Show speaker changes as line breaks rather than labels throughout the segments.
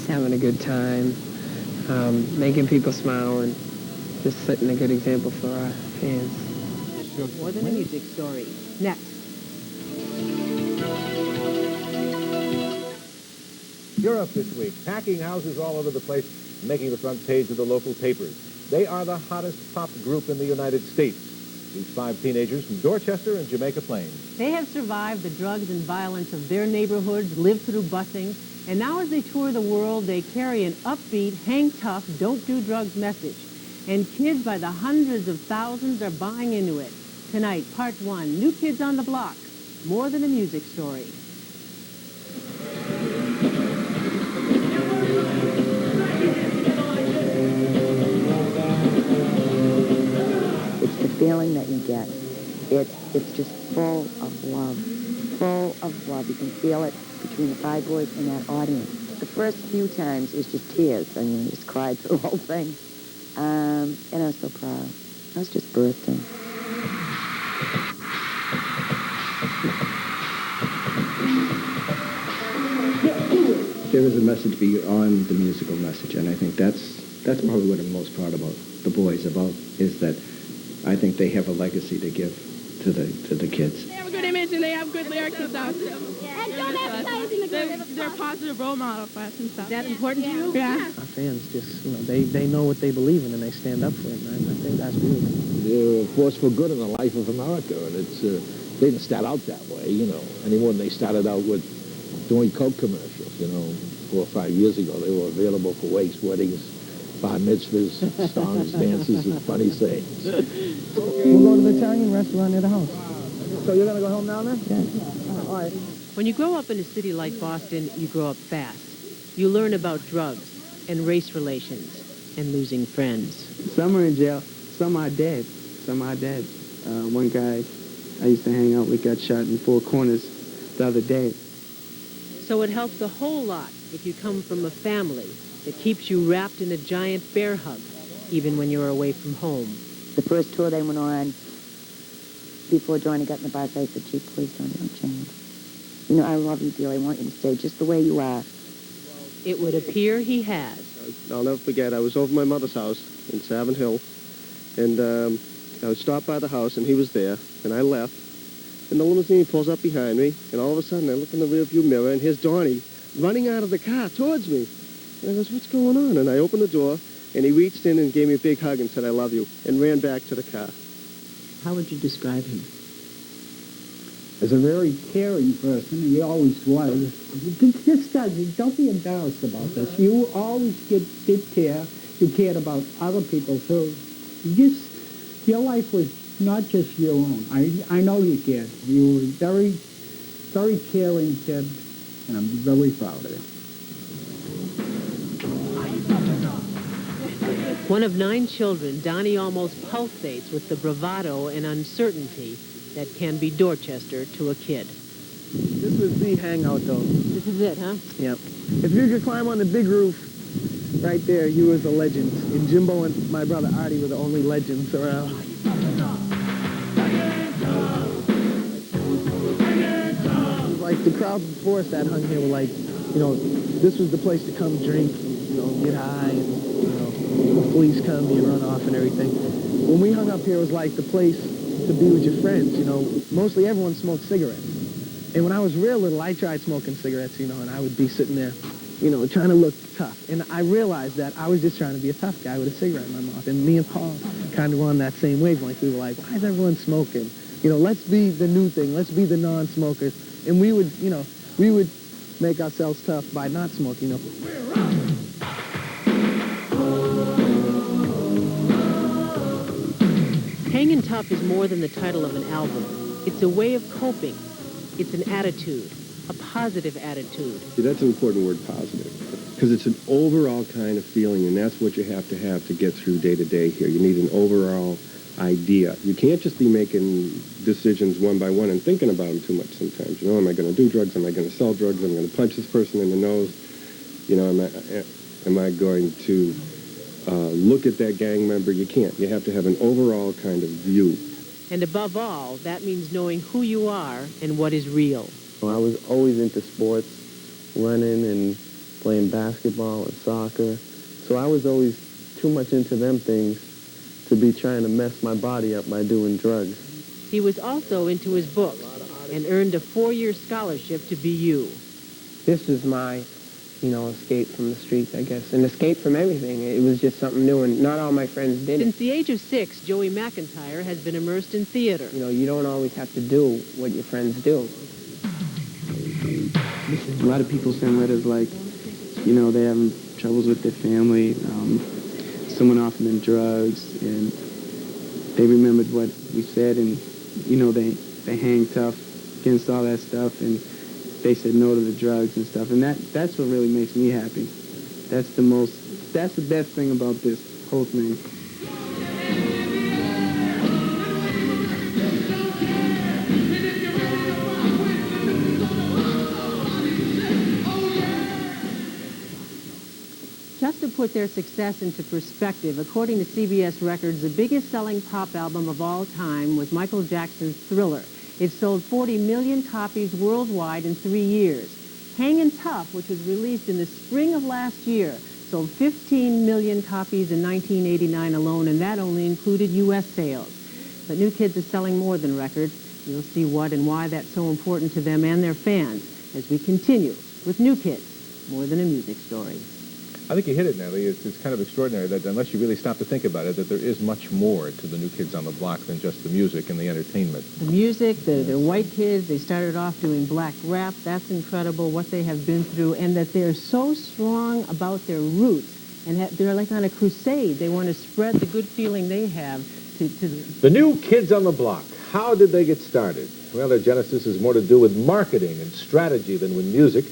having a good time, making people smile, and just setting a good example for our fans.
More Than a Music Story. Next.
Europe this week, packing houses all over the place, making the front page of the local papers. They are the hottest pop group in the United States. These 5 teenagers from Dorchester and Jamaica Plains.
They have survived the drugs and violence of their neighborhoods, lived through busing, and now as they tour the world, they carry an upbeat, hang tough, don't do drugs message. And kids by the hundreds of thousands are buying into it. Tonight, part 1, New Kids on the Block, More Than a Music Story.
It's the feeling that you get. It's just full of love. Full of love. You can feel it between the 5 boys and that audience. The first few times it was just tears. I mean, I just cried through the whole thing. And I was so proud. I was just bursting.
There is a message beyond the musical message, and I think that's probably what I'm most proud about the boys about, is that I think they have a legacy to give to the kids.
They have a good image and they have good lyrics and stuff. They're a positive role model for us and stuff.
Is that important to you?
Yeah.
Our fans just, they know what they believe in and they stand up for it, and I think that's beautiful.
They're a force for good in the life of America, and it's they didn't start out that way, any more than they started out with doing Coke commercials, 4 or 5 years ago. They were available for wakes, weddings, bar mitzvahs, songs, dances, and funny sayings.
We'll go to the Italian restaurant near the house.
So you're going to go home now then?
Yeah.
All right.
When you grow up in a city like Boston, you grow up fast. You learn about drugs and race relations and losing friends.
Some are in jail, some are dead. One guy I used to hang out with got shot in 4 corners the other day.
So it helps a whole lot if you come from a family that keeps you wrapped in a giant bear hug, even when you're away from home.
The first tour they went on, before Johnny got in the bus, I said, gee, please don't change. I love you, dearly. I want you to stay just the way you are.
It would appear he has.
I'll never forget, I was over my mother's house in Savin Hill, and I was stopped by the house, and he was there, and I left, and the limousine pulls up behind me, and all of a sudden I look in the rearview mirror, and here's Donnie running out of the car towards me. And I goes, what's going on? And I opened the door, and he reached in and gave me a big hug and said, I love you, and ran back to the car.
How would you describe him?
As a very caring person, he always was. Don't be embarrassed about this. You always did care. You cared about other people too. Your life was not just your own. I know you cared. You were a very, very caring kid, and I'm very proud of you.
One of 9 children, Donnie almost pulsates with the bravado and uncertainty that can be Dorchester to a kid.
This was the hangout, though.
This is it, huh?
Yep. If you could climb on the big roof right there, you was a legend. And Jimbo and my brother Artie were the only legends around. Like the crowds before us that hung here were like, this was the place to come drink, and, get high, and, the police come, you run off and everything. When we hung up here, it was like the place to be with your friends, Mostly everyone smoked cigarettes. And when I was real little, I tried smoking cigarettes, and I would be sitting there, trying to look tough. And I realized that I was just trying to be a tough guy with a cigarette in my mouth. And me and Paul kind of were on that same wavelength. We were like, why is everyone smoking? Let's be the new thing. Let's be the non-smokers. And we would, we would make ourselves tough by not smoking,
Hangin' Tough is more than the title of an album. It's a way of coping. It's an attitude, a positive attitude.
See, that's an important word, positive, because it's an overall kind of feeling, and that's what you have to get through day to day here. You need an overall idea. You can't just be making decisions one by one and thinking about them too much sometimes. Am I going to do drugs? Am I going to sell drugs? Am I going to punch this person in the nose? Am I going to look at that gang member? You can't. You have to have an overall kind of view.
And above all, that means knowing who you are and what is real.
I was always into sports, running and playing basketball and soccer. So I was always too much into them things to be trying to mess my body up by doing drugs.
He was also into his books and earned a 4-year scholarship to BU.
This was my, escape from the streets, I guess, an escape from everything. It was just something new, and not all my friends did it.
Since the age of 6, Joey McIntyre has been immersed in theater.
You don't always have to do what your friends do.
A lot of people send letters like, they're having troubles with their family, someone offered them drugs, and they remembered what we said, and, they hang tough against all that stuff, and they said no to the drugs and stuff, and that's what really makes me happy. That's the best thing about this whole thing.
Just to put their success into perspective, according to CBS Records, the biggest selling pop album of all time was Michael Jackson's Thriller. It sold 40 million copies worldwide in 3 years. Hangin' Tough, which was released in the spring of last year, sold 15 million copies in 1989 alone, and that only included U.S. sales. But New Kids is selling more than records. You'll see what and why that's so important to them and their fans as we continue with New Kids, more than a music story.
I think you hit it, Natalie. It's kind of extraordinary that unless you really stop to think about it, that there is much more to the New Kids on the Block than just the music and the entertainment.
The music, they're white kids. They started off doing black rap. That's incredible, what they have been through, and that they're so strong about their roots. And they're like on a crusade. They want to spread the good feeling they have to
The New Kids on the Block. How did they get started? Well, their genesis is more to do with marketing and strategy than with music.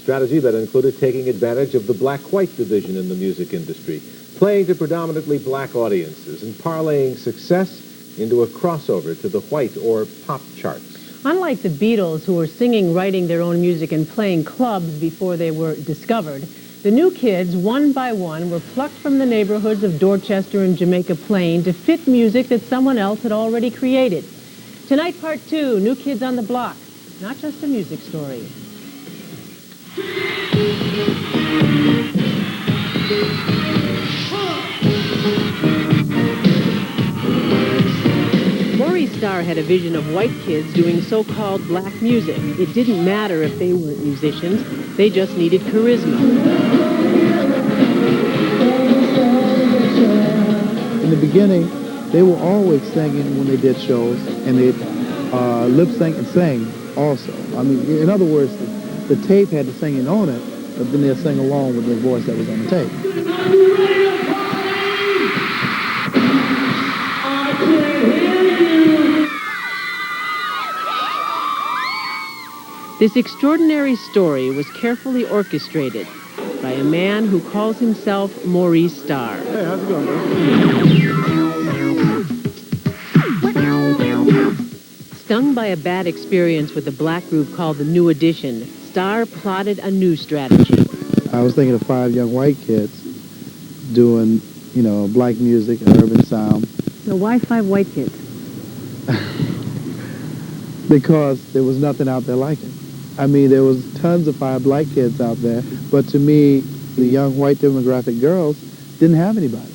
Strategy that included taking advantage of the black-white division in the music industry, playing to predominantly black audiences, and parlaying success into a crossover to the white or pop charts.
Unlike the Beatles, who were singing, writing their own music, and playing clubs before they were discovered, the New Kids, one by one, were plucked from the neighborhoods of Dorchester and Jamaica Plain to fit music that someone else had already created. Tonight, part 2, New Kids on the Block. Not just a music story. Maurice Starr had a vision of white kids doing so-called black music. It didn't matter if they weren't musicians. They just needed charisma.
In the beginning, they were always singing when they did shows, and they lip sync and sang also. I mean, in other words, the tape had the singing on it, but then they'll sing along with the voice that was on the tape.
This extraordinary story was carefully orchestrated by a man who calls himself Maurice Starr.
Hey, how's it going, bro?
Stung by a bad experience with a black group called the New Edition, Starr plotted a new strategy.
I was thinking of 5 young white kids doing, black music and urban sound.
So why 5 white kids?
Because there was nothing out there like it. I mean, there was tons of 5 black kids out there, but to me, the young white demographic girls didn't have anybody.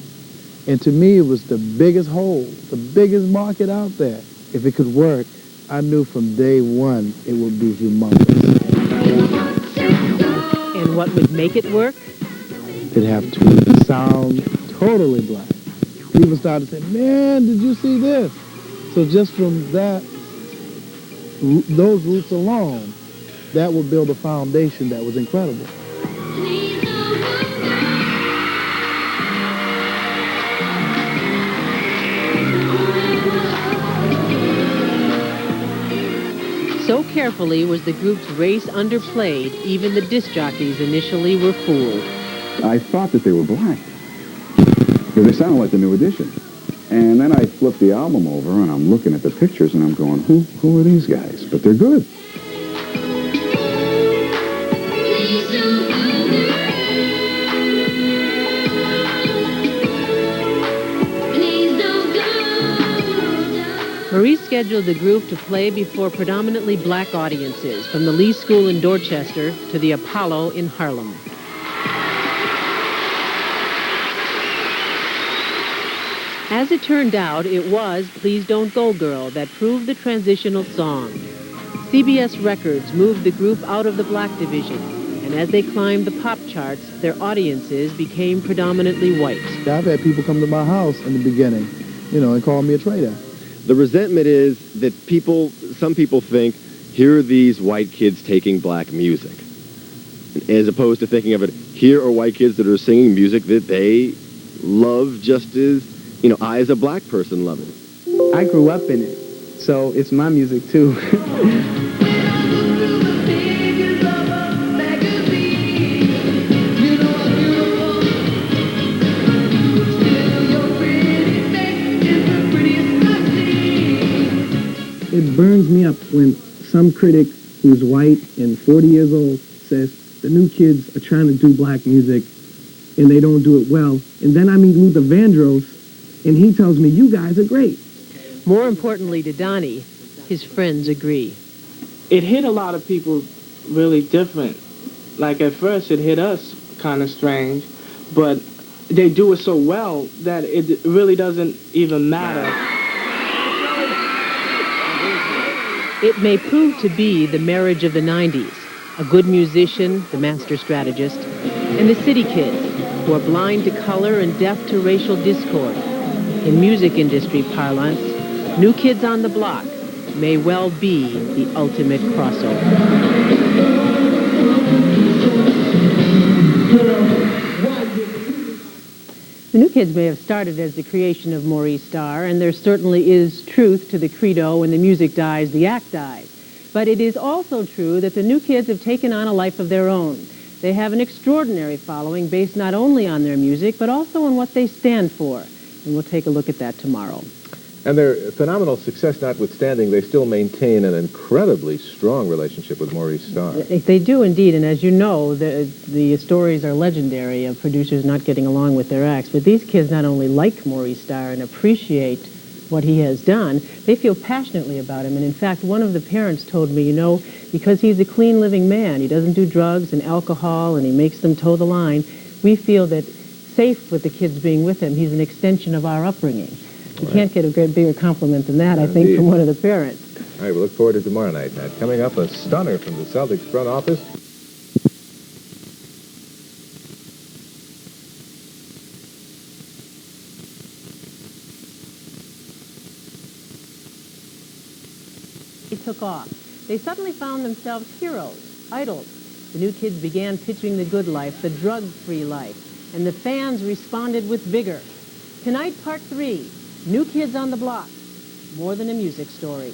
And to me, it was the biggest hole, the biggest market out there. If it could work, I knew from day one it would be humongous.
And what would make it work?
It'd have to sound totally black. People started saying, man, did you see this? So just from that, those roots alone, that would build a foundation that was incredible.
So carefully was the group's race underplayed, even the disc jockeys initially were fooled.
I thought that they were black, because they sounded like the New Edition. And then I flipped the album over, and I'm looking at the pictures, and I'm going, who are these guys? But they're good.
Maurice scheduled the group to play before predominantly black audiences, from the Lee School in Dorchester to the Apollo in Harlem. As it turned out, it was Please Don't Go Girl that proved the transitional song. CBS Records moved the group out of the black division, and as they climbed the pop charts, their audiences became predominantly white.
I've had people come to my house in the beginning, and call me a traitor.
The resentment is that some people think, here are these white kids taking black music, as opposed to thinking of it, here are white kids that are singing music that they love just as, I as a black person love it.
I grew up in it, so it's my music too.
It burns me up when some critic who's white and 40 years old says the new kids are trying to do black music and they don't do it well. And then I meet Luther Vandross and he tells me, you guys are great.
More importantly to Donnie, his friends agree.
It hit a lot of people really different. Like at first it hit us kind of strange, but they do it so well that it really doesn't even matter.
It may prove to be the marriage of the 90s, a good musician, the master strategist, and the city kids, who are blind to color and deaf to racial discord. In music industry parlance, New Kids on the Block may well be the ultimate crossover. The New Kids may have started as the creation of Maurice Starr, and there certainly is truth to the credo, when the music dies, the act dies. But it is also true that the New Kids have taken on a life of their own. They have an extraordinary following based not only on their music, but also on what they stand for. And we'll take a look at that tomorrow.
And their phenomenal success notwithstanding, they still maintain an incredibly strong relationship with Maurice Starr.
They do indeed, and as you know, the stories are legendary of producers not getting along with their acts. But these kids not only like Maurice Starr and appreciate what he has done, they feel passionately about him. And in fact, one of the parents told me, because he's a clean living man, he doesn't do drugs and alcohol, and he makes them toe the line, we feel that safe with the kids being with him, he's an extension of our upbringing. You can't get a bigger compliment than that, I think, from one of the parents.
All right, we look forward to tomorrow night. Now, coming up, a stunner from the Celtics front office.
They took off. They suddenly found themselves heroes, idols. The New Kids began pitching the good life, the drug-free life, and the fans responded with vigor. Tonight, part 3. New Kids on the Block, more than a music story.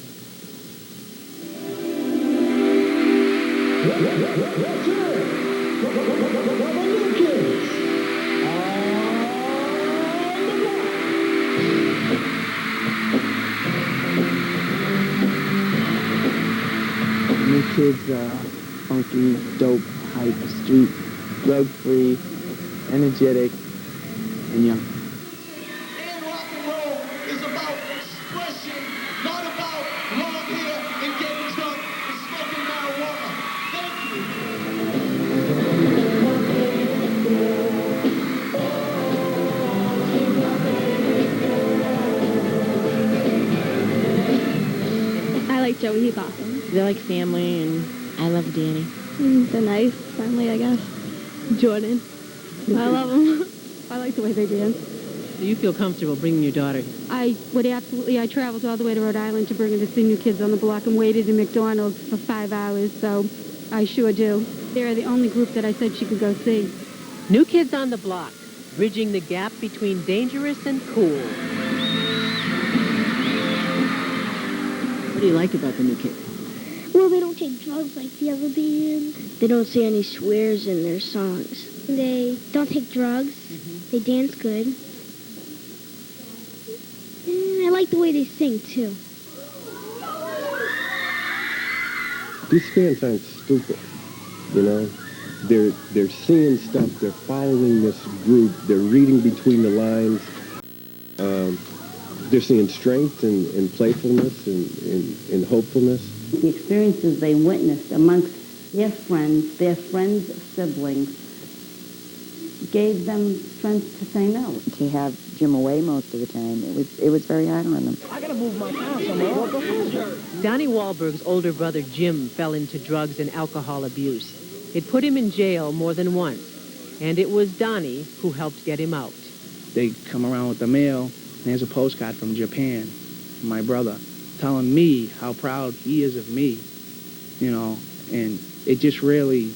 New Kids are funky, dope, hype, street, drug-free, energetic, and young.
I like Joey, he's awesome.
They're like family, and I love Danny.
They're nice, friendly, I guess. Jordan. I love them. I like the way they dance.
Do you feel comfortable bringing your daughter here?
I would absolutely. I traveled all the way to Rhode Island to bring her to see New Kids on the Block and waited in McDonald's for 5 hours, so I sure do. They're the only group that I said she could go see.
New Kids on the Block, bridging the gap between dangerous and cool. What do you like about the New Kids?
Well, they don't take drugs like the other bands. They don't say any swears in their songs. They don't take drugs. They dance good. And I like the way they sing, too.
These fans aren't stupid, They're seeing stuff. They're following this group. They're reading between the lines. They're seeing strength and playfulness and hopefulness.
The experiences they witnessed amongst their friends' siblings, gave them strength to say no. To have Jim away most of the time, it was very hard on them.
I gotta move my car somewhere. Donnie Wahlberg's older brother Jim fell into drugs and alcohol abuse. It put him in jail more than once, and it was Donnie who helped get him out.
They come around with the mail, and there's a postcard from Japan, from my brother, telling me how proud he is of me, you know, and it just really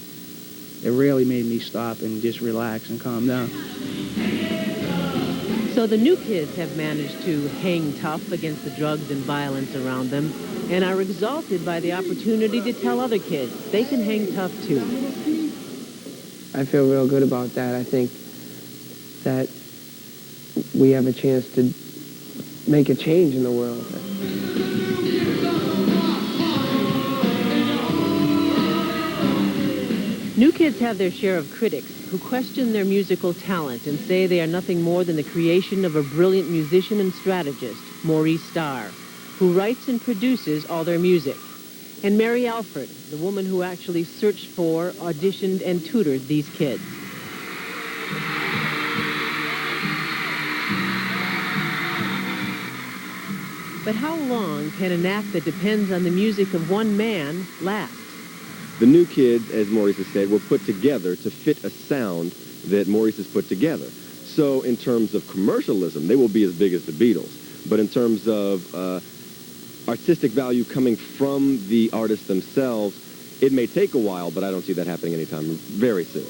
made me stop and just relax and calm down.
So the new kids have managed to hang tough against the drugs and violence around them and are exalted by the opportunity to tell other kids they can hang tough too.
I feel real good about that. I think that we have a chance to make a change in the world.
New kids have their share of critics who question their musical talent and say they are nothing more than the creation of a brilliant musician and strategist, Maurice Starr, who writes and produces all their music. And Mary Alford, the woman who actually searched for, auditioned, and tutored these kids. But how long can an act that depends on the music of one man last?
The new kids, as Maurice has said, were put together to fit a sound that Maurice has put together. So in terms of commercialism, they will be as big as the Beatles. But in terms of artistic value coming from the artists themselves, it may take a while, but I don't see that happening anytime very soon.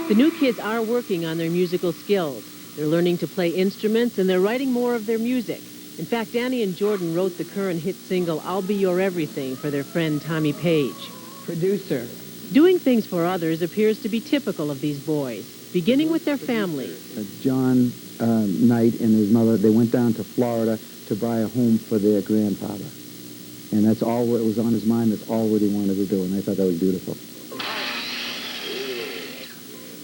The new kids are working on their musical skills. They're learning to play instruments, and they're writing more of their music. In fact, Danny and Jordan wrote the current hit single, I'll Be Your Everything, for their friend Tommy Page.
Producer.
Doing things for others appears to be typical of these boys, beginning with their family.
John Knight and his mother, they went down to Florida to buy a home for their grandfather. And that's all what was on his mind. That's all what he wanted to do, and I thought that was beautiful.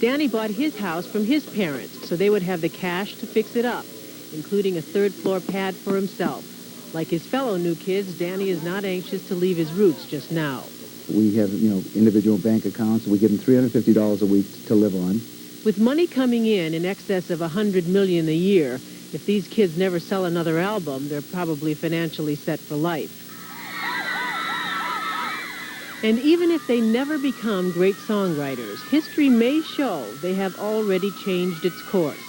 Danny bought his house from his parents so they would have the cash to fix it up, including a third-floor pad for himself. Like his fellow new kids, Danny is not anxious to leave his roots just now.
We have, individual bank accounts. We give them $350 a week to live on.
With money coming in excess of $100 million a year, if these kids never sell another album, they're probably financially set for life. And even if they never become great songwriters, history may show they have already changed its course.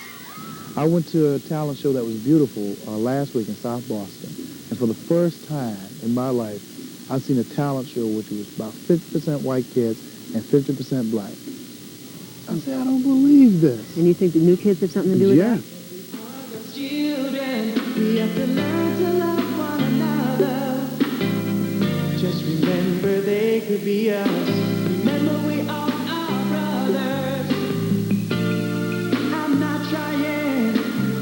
I went to a talent show that was beautiful last week in South Boston. And for the first time in my life, I've seen a talent show which was about 50% white kids and 50% black. I said, I don't believe this.
And you think the new kids have something to do with that?
Children, we have to learn to love one another. Just remember they could be us. Remember we are our brothers. I'm not trying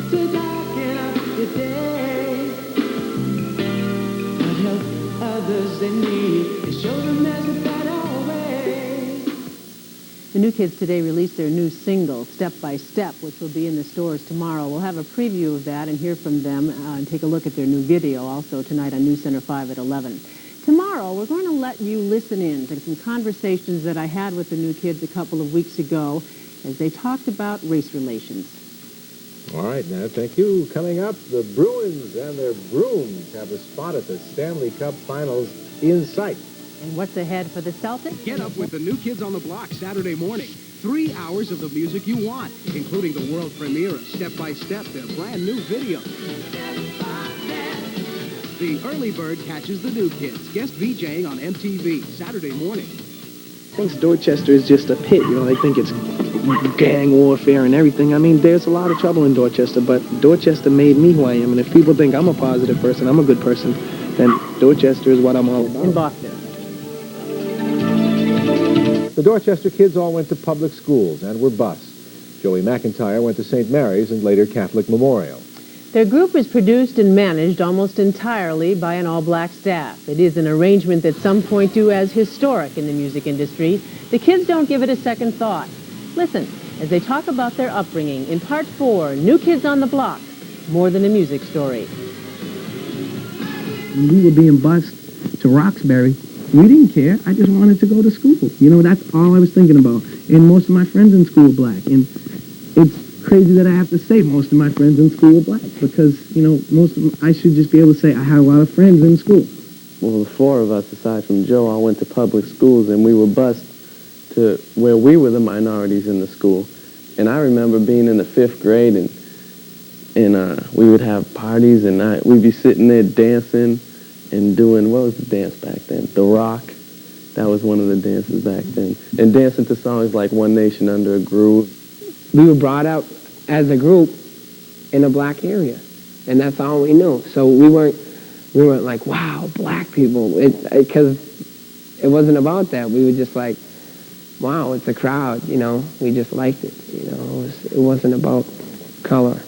to darken up your day. But help others in need and show them there's a better way.
The new kids today released their new single, Step by Step, which will be in the stores tomorrow. We'll have a preview of that and hear from them and take a look at their new video also tonight on News Center 5 at 11. Tomorrow, we're going to let you listen in to some conversations that I had with the new kids a couple of weeks ago as they talked about race relations.
All right, now, thank you. Coming up, the Bruins and their brooms have a spot at the Stanley Cup Finals in sight.
And what's ahead for the Celtics?
Get up with the New Kids on the Block Saturday morning. 3 hours of the music you want, including the world premiere of Step by Step, their brand new video. The early bird catches the new kids. Guest VJing on MTV Saturday morning.
Thinks Dorchester is just a pit. They think it's gang warfare and everything. I mean, there's a lot of trouble in Dorchester, but Dorchester made me who I am. And if people think I'm a positive person, I'm a good person, then Dorchester is what I'm all about.
In Boston.
The Dorchester kids all went to public schools and were bused. Joey McIntyre went to St. Mary's and later Catholic Memorial.
Their group is produced and managed almost entirely by an all-black staff. It is an arrangement that some point to as historic in the music industry. The kids don't give it a second thought. Listen as they talk about their upbringing in Part 4, New Kids on the Block, More Than a Music Story.
When we were being bused to Roxbury,
we didn't care. I just wanted to go to school. You know, that's all I was thinking about. And most of my friends in school were black. And it's crazy that I have to say most of my friends in school were black because, you know, I should just be able to say I had a lot of friends in school.
Well, the four of us, aside from Joe, all went to public schools, and we were bused to where we were the minorities in the school. And I remember being in the 5th grade, and we would have parties, and we'd be sitting there dancing and doing, what was the dance back then? The Rock. That was one of the dances back then. And dancing to songs like One Nation Under a Groove.
We were brought up as a group in a black area, and that's all we knew. So we weren't like, wow, black people, because it wasn't about that. We were just like, wow, it's a crowd, you know. We just liked it, you know. It wasn't about color.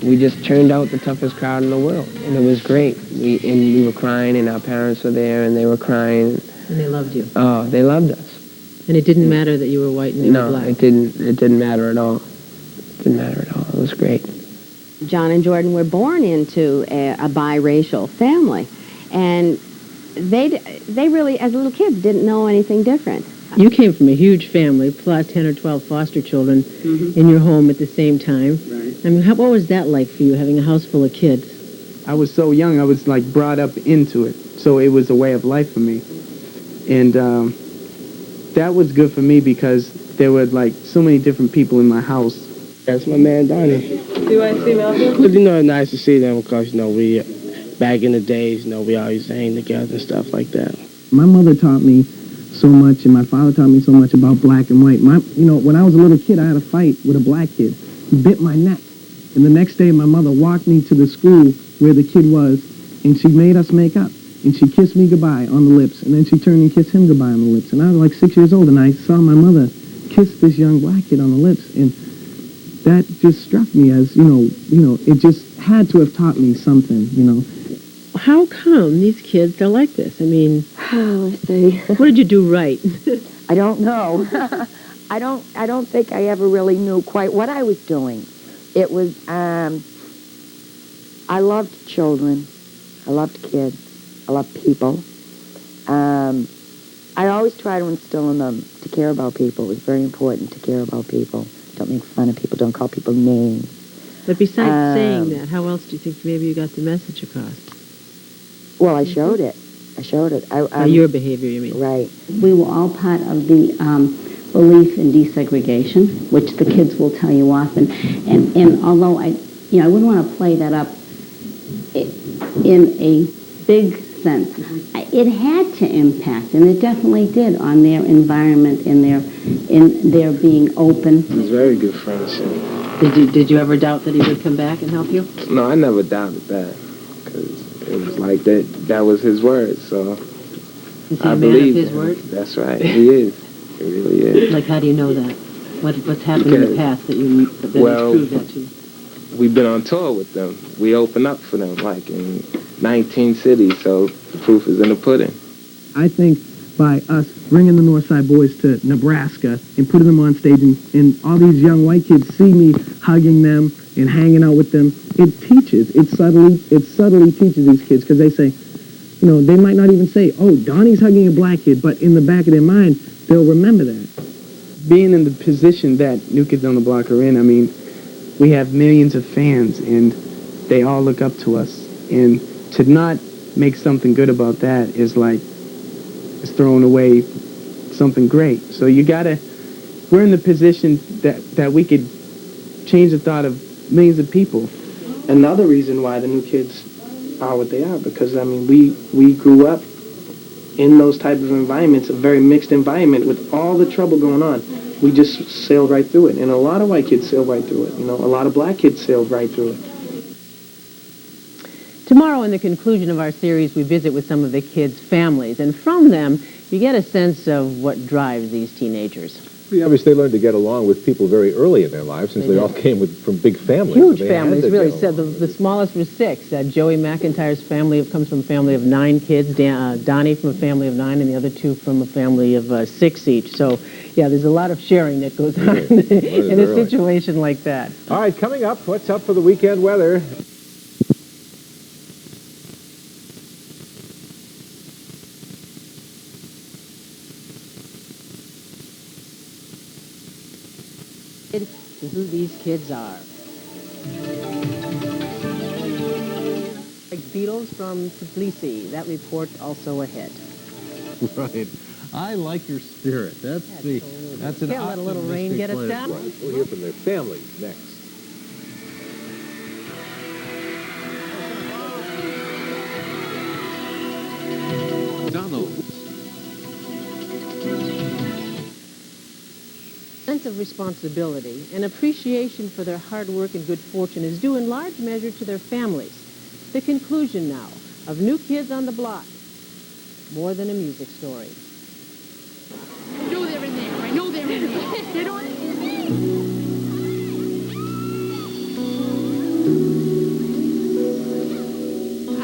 We just turned out the toughest crowd in the world, and it was great. We were crying, and our parents were there, and they were crying.
And they loved you.
Oh, they loved us.
And it didn't matter that you were white and they were black.
No, it didn't matter at all. It didn't matter at all. It was great.
John and Jordan were born into a biracial family, and they really, as little kids, didn't know anything different.
You came from a huge family, plus 10 or 12 foster children in your home at the same time.
Right.
I mean, what was that like for you, having a house full of kids?
I was so young, I was like brought up into it. So it was a way of life for me. And that was good for me because there were like so many different people in my house.
That's my man, Donnie.
Do you want to see Melvin?
But, you know, it's nice to see them because, you know, we, back in the days, you know, we all used to hang together and stuff like that.
My mother taught me so much, and my father taught me so much about black and white. You know, when I was a little kid, I had a fight with a black kid. He bit my neck. And the next day, my mother walked me to the school where the kid was, and she made us make up. And she kissed me goodbye on the lips, and then she turned and kissed him goodbye on the lips. And I was like 6 years old, and I saw my mother kiss this young black kid on the lips. And that just struck me as, you know, it just had to have taught me something, you know.
How come these kids are like this? I mean,
let's see.
What did you do right?
I don't know. I don't think I ever really knew quite what I was doing. It was, I loved children. I loved kids. I loved people. I always try to instill in them to care about people. It was very important to care about people. Don't make fun of people. Don't call people names.
But besides saying that, how else do you think maybe you got the message across?
Well, I showed it. I showed it.
By your behavior, you mean?
Right.
We were all part of the belief in desegregation, which the kids will tell you often. And although I wouldn't want to play that up in a big sense, it had to impact, and it definitely did, on their environment, in their being open.
It was very good friendship.
Did you ever doubt that he would come back and help you?
No, I never doubted that, because it was like that was his word, so
Is he
I
a man of
believe
his
that.
word?
That's right, he is. He really is.
Like, how do you know that? What's happened in the past that has proved that to you?
We've been on tour with them. We open up for them, like, in 19 cities, so the proof is in the pudding.
I think by us bringing the Northside Boys to Nebraska and putting them on stage, and all these young white kids see me hugging them and hanging out with them, it subtly teaches these kids, because they say, you know, they might not even say, oh, Donnie's hugging a black kid, but in the back of their mind, they'll remember that.
Being in the position that New Kids on the Block are in, I mean, we have millions of fans, and they all look up to us. And to not make something good about that is throwing away something great. So we're in the position that we could change the thought of millions of people.
Another reason why the New Kids are what they are, because, I mean, we grew up in those type of environments, a very mixed environment with all the trouble going on. We just sailed right through it. And a lot of white kids sailed right through it. You know, a lot of black kids sailed right through it.
Tomorrow, in the conclusion of our series, we visit with some of the kids' families, and from them, you get a sense of what drives these teenagers.
Pretty obvious they learned to get along with people very early in their lives, since
They
they all
did.
came from big families.
Huge
so they had
families,
to
really.
get
Said the smallest was 6. Joey McIntyre's family comes from a family of 9 kids. Donnie from a family of 9, and the other 2 from a family of 6 each. So, yeah, there's a lot of sharing that goes on in a situation like that.
All right, coming up, what's up for the weekend weather?
To who these kids are. Like Beatles from Tbilisi. That report also ahead.
Right. I like your spirit. That's an
Can't let a little rain get us down.
Right. We'll hear from their families next.
McDonald's.
Sense of responsibility and appreciation for their hard work and good fortune is due in large measure to their families. The conclusion now of New Kids on the Block. More than a music story.
I know they're in there. I know they're in there. They don't...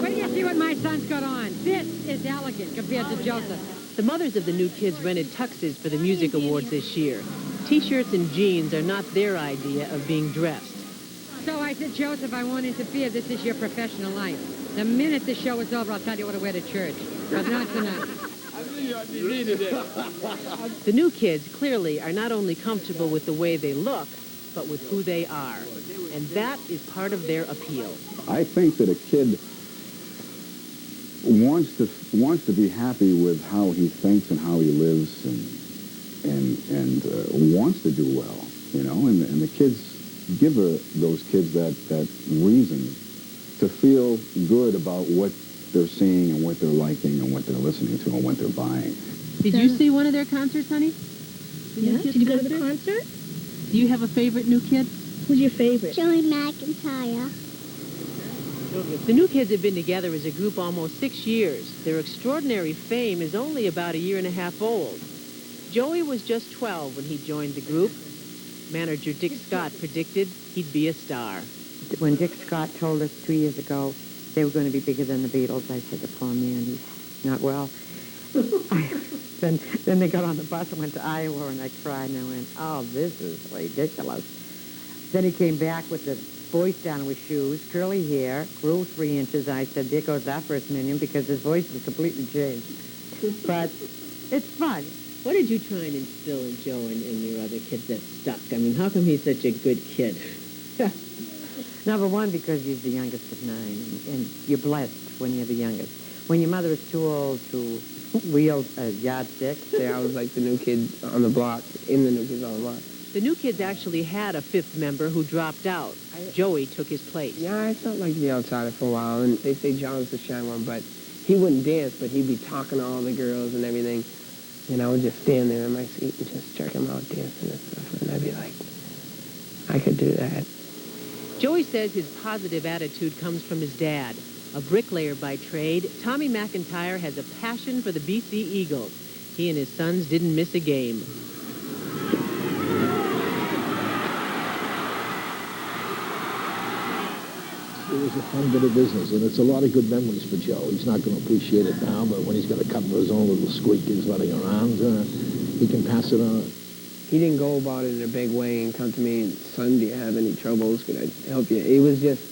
Wait till you see what my son's got on. This is elegant compared to Joseph.
The mothers of the new kids rented tuxes for the music awards this year. T-shirts and jeans are not their idea of being dressed.
So I said, Joseph, I won't interfere. This is your professional life. The minute the show is over, I'll tell you what to wear to church. But not tonight.
The new kids clearly are not only comfortable with the way they look, but with who they are. And that is part of their appeal.
I think that a kid wants to be happy with how he thinks and how he lives and wants to do well, you know, and the kids give those kids that reason to feel good about what they're seeing and what they're liking and what they're listening to and what they're buying.
Did you see one of their concerts, honey?
Yeah. Did you go to the concert?
Do you have a favorite new kid?
Who's your favorite? Joey McIntyre.
The new kids have been together as a group almost 6 years. Their extraordinary fame is only about a year and a half old. Joey was just 12 when he joined the group. Manager Dick Scott predicted he'd be a star.
When Dick Scott told us 2 years ago they were going to be bigger than the Beatles, I said, the poor man, he's not well. Then they got on the bus and went to Iowa, and I cried, and I went, oh, this is ridiculous. Then he came back with the voice down with shoes, curly hair, grew 3 inches. I said, there goes our first million, because his voice has completely changed. But it's fun.
What did you try and instill in Joe and your other kids that stuck? I mean, how come he's such a good kid?
Number one, because he's the youngest of 9, and you're blessed when you're the youngest. When your mother is too old to wield a yardstick.
I was like the new kid on the block, in the new kids on the block.
The new kids actually had a 5th member who dropped out. Joey took his place.
Yeah, I felt like the outsider for a while, and they say John was the shy one, but he wouldn't dance, but he'd be talking to all the girls and everything. And I would just stand there in my seat and just check him out dancing and stuff, and I'd be like, I could do that.
Joey says his positive attitude comes from his dad. A bricklayer by trade, Tommy McIntyre has a passion for the BC Eagles. He and his sons didn't miss a game.
It was a fun bit of business, and it's a lot of good memories for Joe. He's not going to appreciate it now, but when he's got a couple of his own little squeakers running around, he can pass it on.
He didn't go about it in a big way and come to me and, son, do you have any troubles? Could I help you? It was just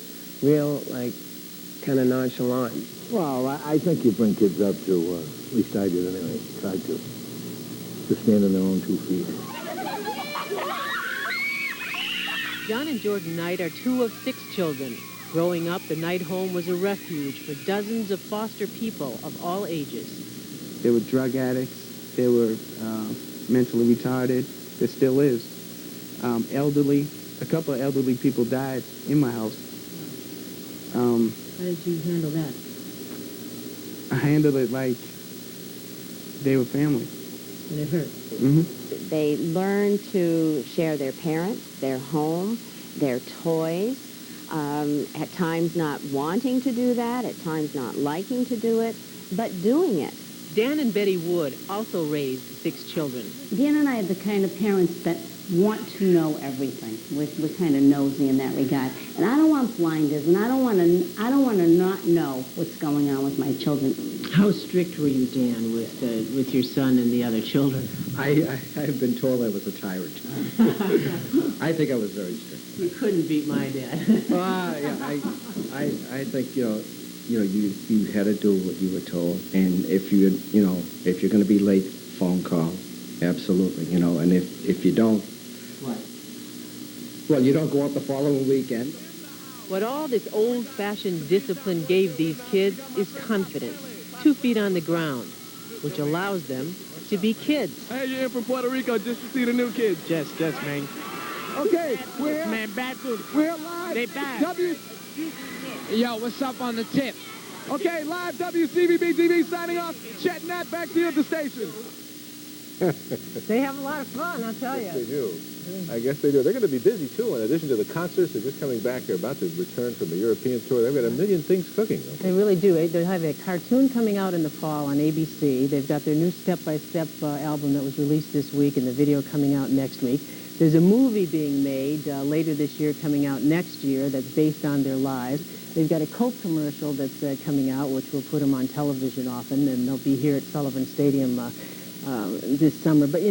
real, like, kind of nonchalant.
Well, I think you bring kids up to, at least I did anyway, try to stand on their own 2 feet.
John and Jordan Knight are 2 of 6 children. Growing up, the Knight home was a refuge for dozens of foster people of all ages.
There were drug addicts. There were mentally retarded. There still is. Elderly. A couple of elderly people died in my house.
How did you handle that?
I handled it like they were family.
And it hurt.
Mm-hmm.
They learn to share their parents, their home, their toys, at times not wanting to do that, at times not liking to do it, but doing it.
Dan and Betty Wood also raised 6 children.
Dan and I are the kind of parents that want to know everything. We're kind of nosy in that regard. And I don't want blinders, and I don't want to not know what's going on with my children.
How strict were you, Dan, with your son and the other children?
I've been told I was a tyrant. I think I was very strict.
You couldn't beat my dad.
Yeah, I think you had to do what you were told, and if you're going to be late, phone call, absolutely, and if you don't, well, you don't go out the following weekend.
What all this old-fashioned discipline gave these kids is confidence, 2 feet on the ground, which allows them to be kids.
Hey, you're in from Puerto Rico just to see the new kids.
Just, man.
Okay, we're
Man, bad food.
We're live.
They bad.
Yo, what's up on the tip? Okay, live WCVB TV signing off. Chet Nat back to you at the station.
They have a lot of fun, I'll tell you.
They do. I guess they do. They're going to be busy, too. In addition to the concerts, they're just coming back. They're about to return from the European tour. They've got a million things cooking.
They really do. They have a cartoon coming out in the fall on ABC. They've got their new step-by-step album that was released this week and the video coming out next week. There's a movie being made later this year coming out next year that's based on their lives. They've got a Coke commercial that's coming out, which will put them on television often, and they'll be here at Sullivan Stadium this summer. But,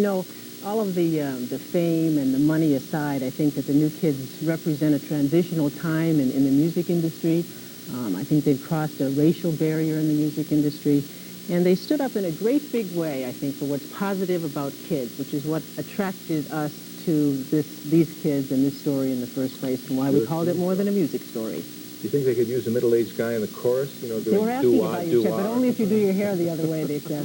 all of the fame and the money aside, I think that the new kids represent a transitional time in the music industry. I think they've crossed a racial barrier in the music industry. And they stood up in a great big way, I think, for what's positive about kids, which is what attracted us to these kids and this story in the first place, and why we called it more than a music story.
Do you think they could use a middle-aged guy in the chorus, doing
They were asking
doo-wah,
about you, Chet,
doo-wah?
but only if you do your hair the other way, they said.